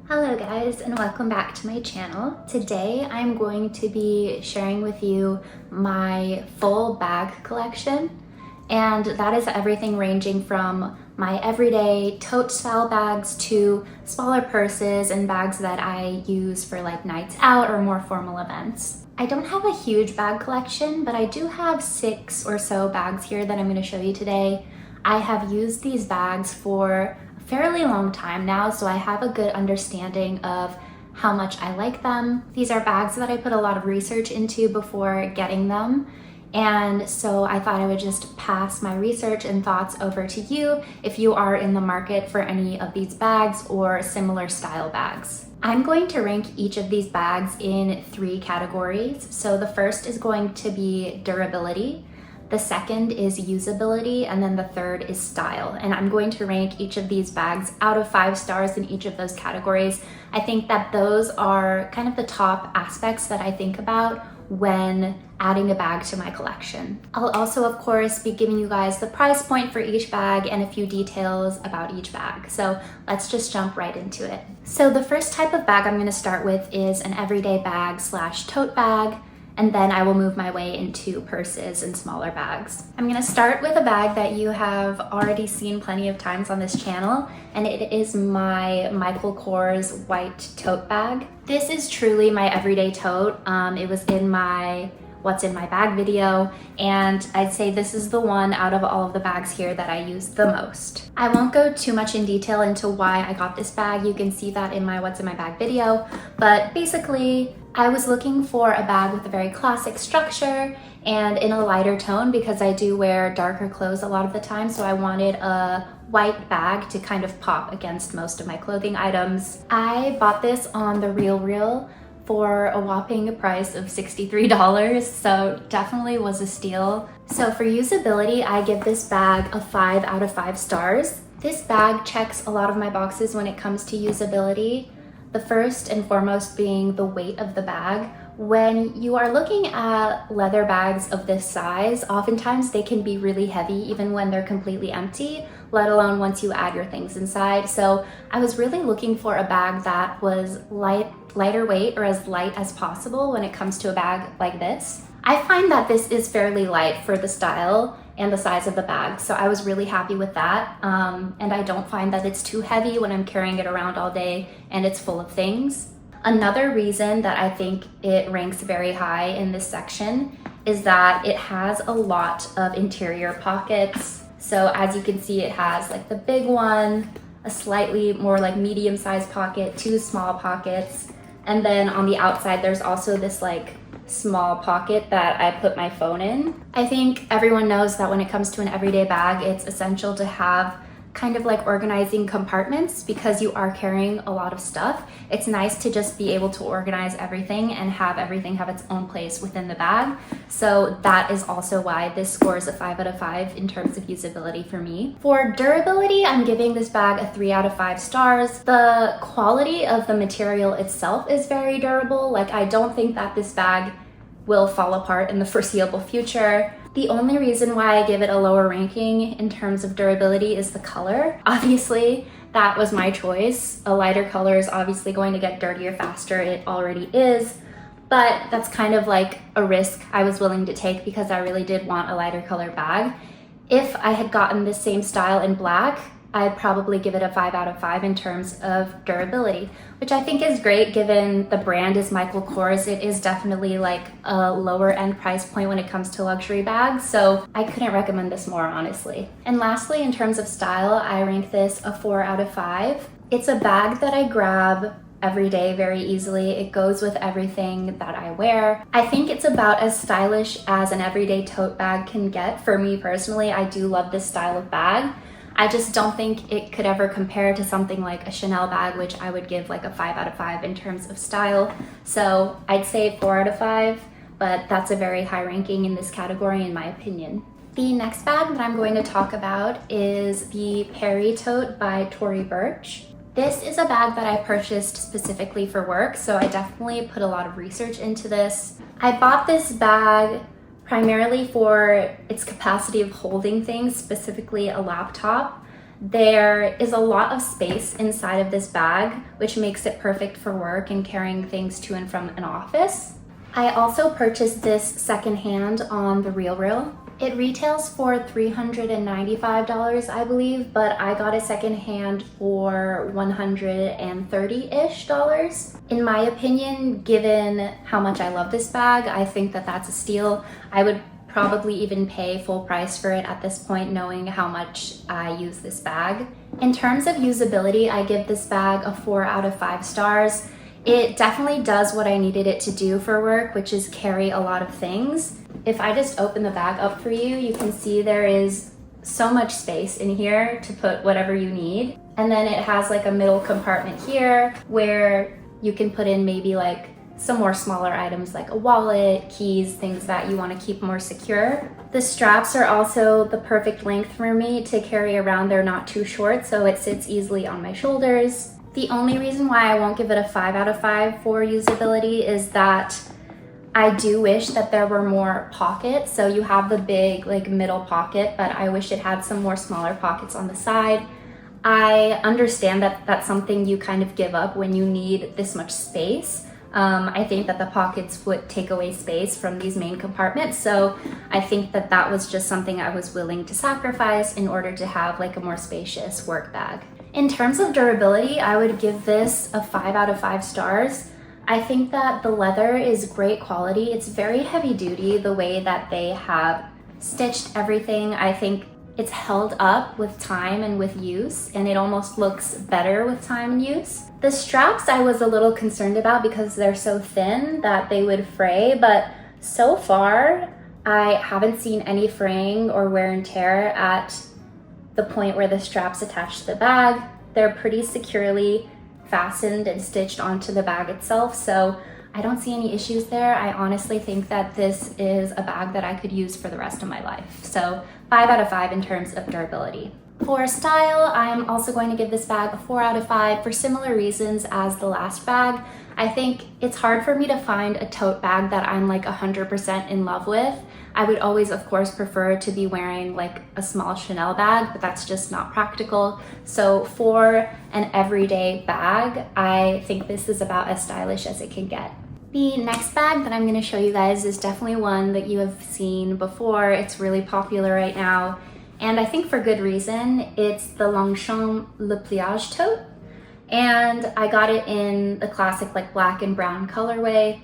Hello guys, and welcome back to my channel. Today I'm going to be sharing with you my full bag collection, and that is everything ranging from my everyday tote style bags to smaller purses and bags that I use for like nights out or more formal events. I don't have a huge bag collection, but I do have 6 or so bags here that I'm going to show you today. I have used these bags for fairly long time now, so I have a good understanding of how much I like them. These are bags that I put a lot of research into before getting them, and so I thought I would just pass my research and thoughts over to you if you are in the market for any of these bags or similar style bags. I'm going to rank each of these bags in 3 categories. So the first is going to be durability, the second is usability, and then the third is style. And I'm going to rank each of these bags out of 5 stars in each of those categories. I think that those are kind of the top aspects that I think about when adding a bag to my collection. I'll also, of course, be giving you guys the price point for each bag and a few details about each bag. So let's just jump right into it. So the first type of bag I'm going to start with is an everyday bag / tote bag, and then I will move my way into purses and smaller bags. I'm gonna start with a bag that you have already seen plenty of times on this channel, and it is my Michael Kors white tote bag. This is truly my everyday tote. It was in my what's in my bag video, and I'd say this is the one out of all of the bags here that I use the most. I won't go too much in detail into why I got this bag. You can see that in my what's in my bag video, but basically I was looking for a bag with a very classic structure and in a lighter tone because I do wear darker clothes a lot of the time, so I wanted a white bag to kind of pop against most of my clothing items. I bought this on The RealReal for a whopping price of $63, so definitely was a steal. So for usability, I give this bag a 5 out of 5 stars. This bag checks a lot of my boxes when it comes to usability. The first and foremost being the weight of the bag. When you are looking at leather bags of this size, oftentimes they can be really heavy even when they're completely empty, let alone once you add your things inside. So I was really looking for a bag that was lighter weight or as light as possible when it comes to a bag like this. I find that this is fairly light for the style and the size of the bag, so I was really happy with that. And I don't find that it's too heavy when I'm carrying it around all day and it's full of things. Another reason that I think it ranks very high in this section is that it has a lot of interior pockets. So as you can see, it has like the big one, a slightly more like medium-sized pocket, 2 small pockets, and then on the outside there's also this like small pocket that I put my phone in. I think everyone knows that when it comes to an everyday bag, it's essential to have kind of like organizing compartments because you are carrying a lot of stuff. It's nice to just be able to organize everything and have everything have its own place within the bag. So that is also why this scores a 5 out of 5 in terms of usability for me. For durability, I'm giving this bag a 3 out of 5 stars. The quality of the material itself is very durable. Like, I don't think that this bag will fall apart in the foreseeable future. The only reason why I give it a lower ranking in terms of durability is the color. Obviously, that was my choice. A lighter color is obviously going to get dirtier faster. It already is, but that's kind of like a risk I was willing to take because I really did want a lighter color bag. If I had gotten the same style in black, I'd probably give it a 5 out of 5 in terms of durability, which I think is great given the brand is Michael Kors. It is definitely like a lower end price point when it comes to luxury bags, so I couldn't recommend this more, honestly. And lastly, in terms of style, I rank this a 4 out of 5. It's a bag that I grab every day very easily. It goes with everything that I wear. I think it's about as stylish as an everyday tote bag can get. For me personally, I do love this style of bag. I just don't think it could ever compare to something like a Chanel bag, which I would give like a 5 out of 5 in terms of style. So I'd say 4 out of 5, but that's a very high ranking in this category in my opinion. The next bag that I'm going to talk about is the Perina tote by Tory Burch. This is a bag that I purchased specifically for work, so I definitely put a lot of research into this. I bought this bag primarily for its capacity of holding things, specifically a laptop. There is a lot of space inside of this bag, which makes it perfect for work and carrying things to and from an office. I also purchased this secondhand on the RealReal. It retails for $395, I believe, but I got it secondhand for $130-ish. In my opinion, given how much I love this bag, I think that that's a steal. I would probably even pay full price for it at this point, knowing how much I use this bag. In terms of usability, I give this bag a 4 out of 5 stars. It definitely does what I needed it to do for work, which is carry a lot of things. If I just open the bag up for you, you can see there is so much space in here to put whatever you need. And then it has like a middle compartment here where you can put in maybe like some more smaller items like a wallet, keys, things that you want to keep more secure. The straps are also the perfect length for me to carry around. They're not too short, so it sits easily on my shoulders. The only reason why I won't give it a 5 out of 5 for usability is that I do wish that there were more pockets. So you have the big like middle pocket, but I wish it had some more smaller pockets on the side. I understand that that's something you kind of give up when you need this much space. I think that the pockets would take away space from these main compartments. So I think that that was just something I was willing to sacrifice in order to have like a more spacious work bag. In terms of durability, I would give this a 5 out of 5 stars. I think that the leather is great quality. It's very heavy duty, the way that they have stitched everything. I think it's held up with time and with use, and it almost looks better with time and use. The straps I was a little concerned about because they're so thin that they would fray, but so far I haven't seen any fraying or wear and tear at the point where the straps attach to the bag. They're pretty securely fastened and stitched onto the bag itself, so I don't see any issues there. I honestly think that this is a bag that I could use for the rest of my life. So 5 out of 5 in terms of durability. For style, I'm also going to give this bag a 4 out of 5 for similar reasons as the last bag. I think it's hard for me to find a tote bag that I'm like 100% in love with. I would always, of course, prefer to be wearing like a small Chanel bag, but that's just not practical. So for an everyday bag, I think this is about as stylish as it can get. The next bag that I'm going to show you guys is definitely one that you have seen before. It's really popular right now, and I think for good reason. It's the Longchamp Le Pliage tote, and I got it in the classic like black and brown colorway.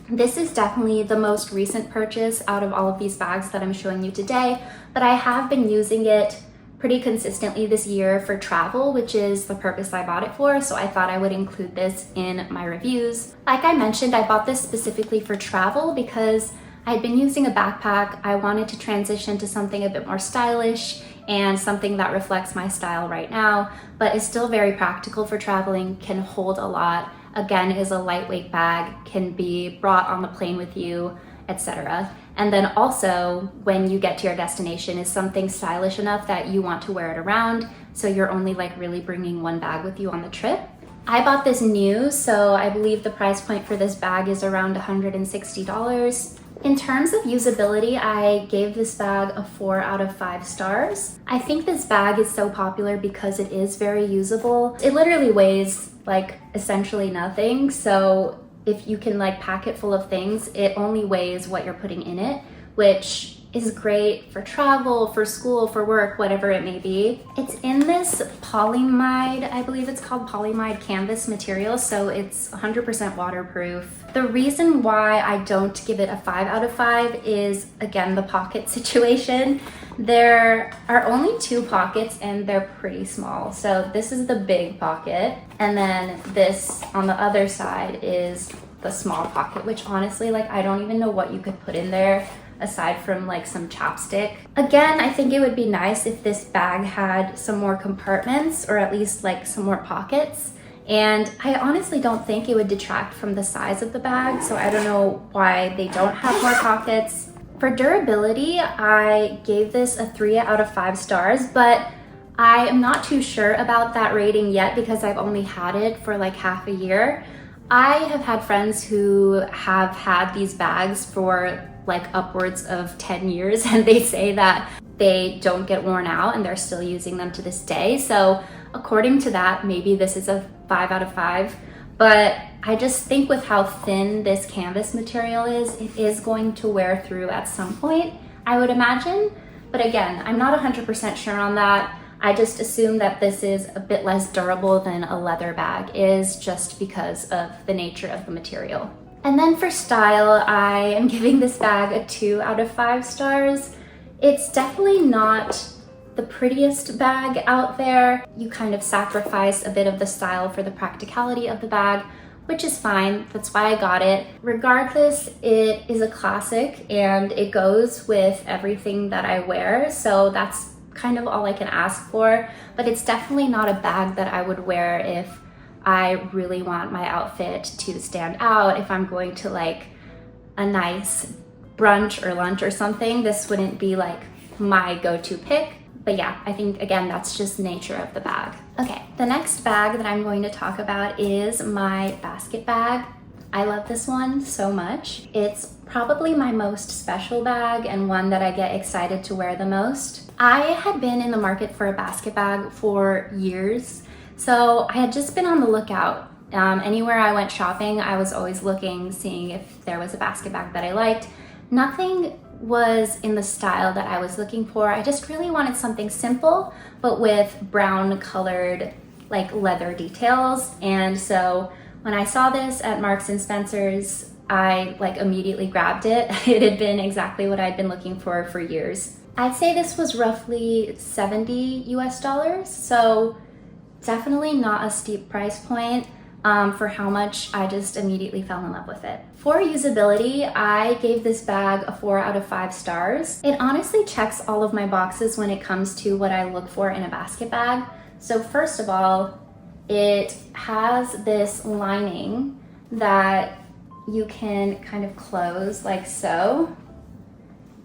This is definitely the most recent purchase out of all of these bags that I'm showing you today, but I have been using it pretty consistently this year for travel, which is the purpose I bought it for, so I thought I would include this in my reviews. Like I mentioned, I bought this specifically for travel because I'd been using a backpack. I wanted to transition to something a bit more stylish and something that reflects my style right now, but is still very practical for traveling, can hold a lot, again, is a lightweight bag, can be brought on the plane with you, etc. And then also, when you get to your destination, is something stylish enough that you want to wear it around, so you're only like really bringing one bag with you on the trip. I bought this new, so I believe the price point for this bag is around $160. In terms of usability, I gave this bag a 4 out of 5 stars. I think this bag is so popular because it is very usable. It literally weighs like essentially nothing, so if you can like pack it full of things, it only weighs what you're putting in it, which is great for travel, for school, for work, whatever it may be. It's in this polyamide, I believe it's called polyamide canvas material, so it's 100% waterproof. The reason why I don't give it a 5 out of 5 is, again, the pocket situation. There are only 2 pockets and they're pretty small. So this is the big pocket, and then this on the other side is the small pocket, which honestly, like, I don't even know what you could put in there aside from like some chapstick. Again, I think it would be nice if this bag had some more compartments, or at least like some more pockets. And I honestly don't think it would detract from the size of the bag, so I don't know why they don't have more pockets. For durability, I gave this a 3 out of 5 stars, but I am not too sure about that rating yet because I've only had it for like half a year. I have had friends who have had these bags for like upwards of 10 years, and they say that they don't get worn out and they're still using them to this day. So according to that, maybe this is a 5 out of 5. But I just think with how thin this canvas material is, it is going to wear through at some point, I would imagine. But again, I'm not 100% sure on that. I just assume that this is a bit less durable than a leather bag is, just because of the nature of the material. And then for style, I am giving this bag a 2 out of 5 stars. It's definitely not the prettiest bag out there. You kind of sacrifice a bit of the style for the practicality of the bag, which is fine. That's why I got it. Regardless, it is a classic and it goes with everything that I wear. So that's kind of all I can ask for, but it's definitely not a bag that I would wear if I really want my outfit to stand out. If I'm going to like a nice brunch or lunch or something, this wouldn't be like my go-to pick. But yeah, I think again, that's just the nature of the bag. Okay, the next bag that I'm going to talk about is my basket bag. I love this one so much. It's probably my most special bag and one that I get excited to wear the most. I had been in the market for a basket bag for years, so I had just been on the lookout. Anywhere I went shopping, I was always looking, seeing if there was a basket bag that I liked. Nothing was in the style that I was looking for. I just really wanted something simple, but with brown colored like leather details. And so when I saw this at Marks and Spencer's, I like immediately grabbed it. It had been exactly what I'd been looking for years. I'd say this was roughly $70 US, so definitely not a steep price point for how much I just immediately fell in love with it. For usability, I gave this bag a 4 out of 5 stars. It honestly checks all of my boxes when it comes to what I look for in a basket bag. So first of all, it has this lining that you can kind of close like so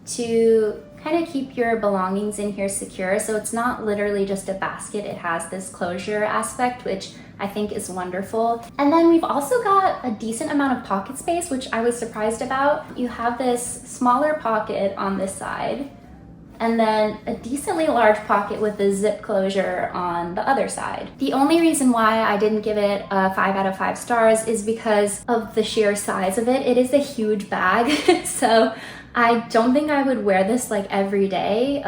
to kind of keep your belongings in here secure. So it's not literally just a basket, it has this closure aspect, which I think is wonderful. And then we've also got a decent amount of pocket space, which I was surprised about. You have this smaller pocket on this side, and then a decently large pocket with a zip closure on the other side. The only reason why I didn't give it a 5 out of 5 stars is because of the sheer size of it. It is a huge bag, so I don't think I would wear this like every day.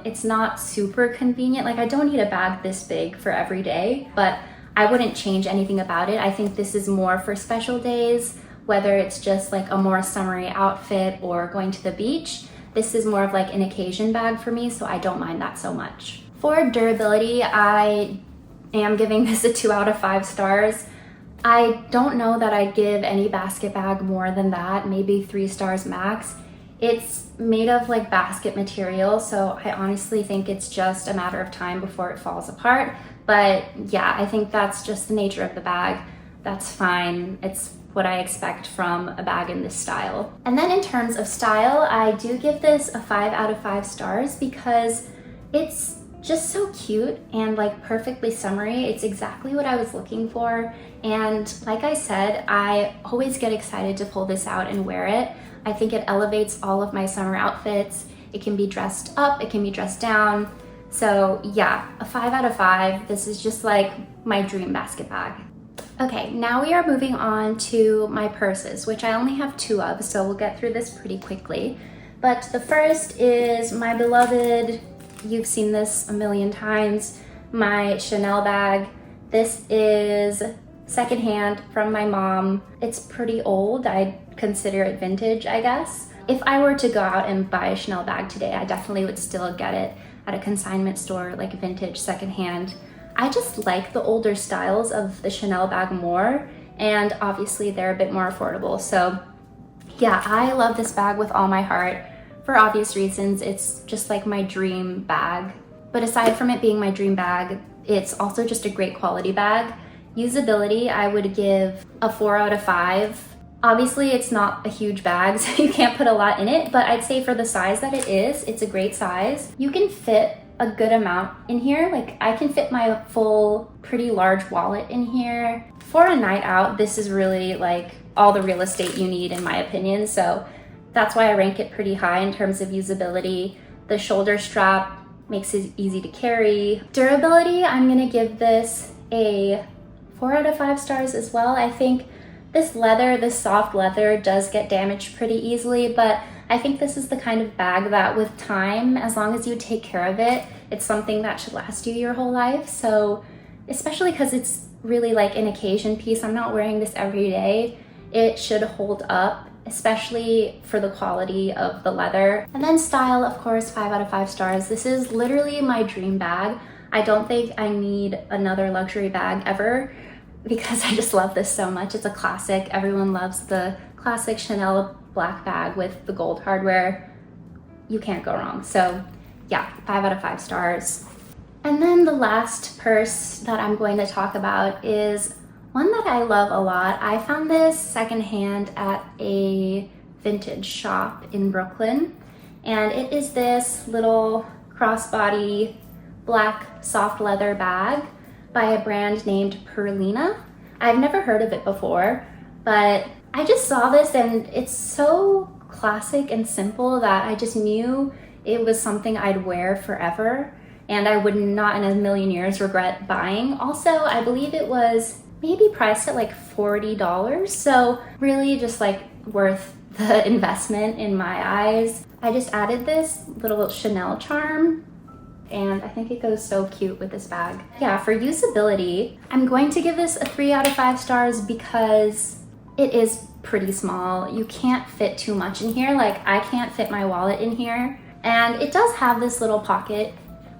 It's not super convenient. Like I don't need a bag this big for every day, but I wouldn't change anything about it. I think this is more for special days, whether it's just like a more summery outfit or going to the beach. This is more of like an occasion bag for me, so I don't mind that so much. For durability, I am giving this a 2 out of 5 stars. I don't know that I'd give any basket bag more than that, maybe 3 stars max. It's made of like basket material, so I honestly think it's just a matter of time before it falls apart. But yeah, I think that's just the nature of the bag. That's fine. It's what I expect from a bag in this style. And then in terms of style, I do give this a 5 out of 5 stars because it's just so cute and like perfectly summery. It's exactly what I was looking for. And like I said, I always get excited to pull this out and wear it. I think it elevates all of my summer outfits. It can be dressed up, it can be dressed down. So yeah, a 5 out of 5. This is just like my dream basket bag. Okay, now we are moving on to my purses, which I only have 2 of, so we'll get through this pretty quickly. But the first is my beloved, you've seen this a million times, my Chanel bag. This is secondhand from my mom. It's pretty old. I'd consider it vintage, I guess. If I were to go out and buy a Chanel bag today, I definitely would still get it at a consignment store, like vintage, secondhand. I just like the older styles of the Chanel bag more, and obviously they're a bit more affordable. So yeah, I love this bag with all my heart. For obvious reasons, it's just like my dream bag. But aside from it being my dream bag, it's also just a great quality bag. Usability, I would give a 4 out of 5. Obviously, it's not a huge bag, so you can't put a lot in it, but I'd say for the size that it is, it's a great size. You can fit a good amount in here. Like I can fit my full, pretty large wallet in here. For a night out, this is really like all the real estate you need in my opinion. So that's why I rank it pretty high in terms of usability. The shoulder strap makes it easy to carry. Durability, I'm gonna give this a 4 out of 5 stars as well. I think this leather, this soft leather, does get damaged pretty easily, but I think this is the kind of bag that with time, as long as you take care of it, it's something that should last you your whole life. So especially because it's really like an occasion piece, I'm not wearing this every day, it should hold up, especially for the quality of the leather. And then style, of course, 5 out of 5 stars. This is literally my dream bag. I don't think I need another luxury bag ever because I just love this so much. It's a classic. Everyone loves the classic Chanel black bag with the gold hardware. You can't go wrong. So yeah, 5 out of 5 stars. And then the last purse that I'm going to talk about is one that I love a lot. I found this secondhand at a vintage shop in Brooklyn, and it is this little crossbody black soft leather bag by a brand named Perina. I've never heard of it before, but I just saw this and it's so classic and simple that I just knew it was something I'd wear forever and I would not in a million years regret buying. Also, I believe it was maybe priced at like $40, so really just like worth the investment in my eyes. I just added this little Chanel charm and I think it goes so cute with this bag. Yeah, for usability, I'm going to give this a 3 out of 5 stars because it is pretty small. You can't fit too much in here. Like, I can't fit my wallet in here. And it does have this little pocket,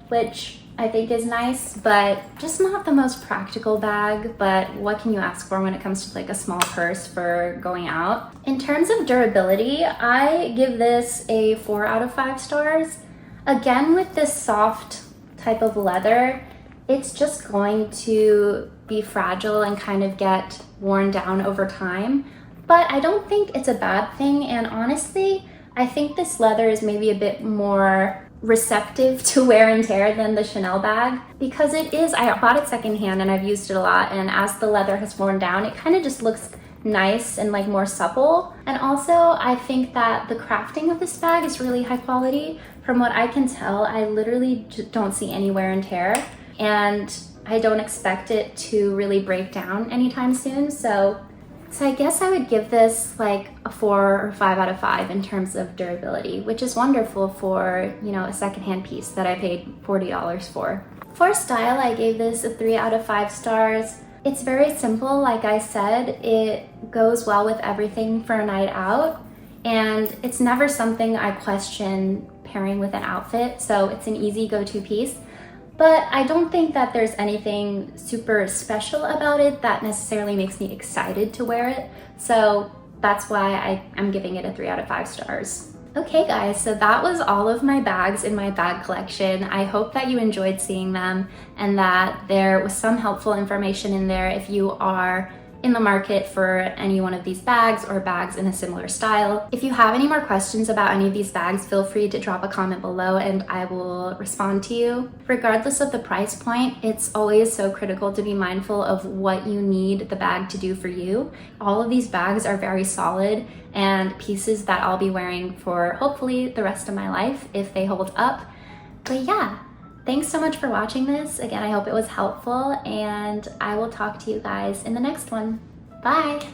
which I think is nice, but just not the most practical bag. But what can you ask for when it comes to like a small purse for going out? In terms of durability, I give this a 4 out of 5 stars. Again, with this soft type of leather, it's just going to be fragile and kind of get worn down over time. But I don't think it's a bad thing, and honestly, I think this leather is maybe a bit more receptive to wear and tear than the Chanel bag because it is, I bought it secondhand and I've used it a lot, and as the leather has worn down, it kind of just looks nice and like more supple. And also I think that the crafting of this bag is really high quality. From what I can tell, I literally don't see any wear and tear, and I don't expect it to really break down anytime soon. So I guess I would give this like a 4 or 5 out of 5 in terms of durability, which is wonderful for, you know, a secondhand piece that I paid $40 for. For style, I gave this a 3 out of 5 stars. It's very simple, like I said. It goes well with everything for a night out, and it's never something I question pairing with an outfit, so it's an easy go-to piece. But I don't think that there's anything super special about it that necessarily makes me excited to wear it. So that's why I'm giving it a 3 out of 5 stars. Okay guys, so that was all of my bags in my bag collection. I hope that you enjoyed seeing them and that there was some helpful information in there if you are in the market for any one of these bags or bags in a similar style. If you have any more questions about any of these bags, feel free to drop a comment below and I will respond to you. Regardless of the price point, it's always so critical to be mindful of what you need the bag to do for you. All of these bags are very solid and pieces that I'll be wearing for hopefully the rest of my life if they hold up. But yeah, thanks so much for watching this. Again, I hope it was helpful, and I will talk to you guys in the next one. Bye!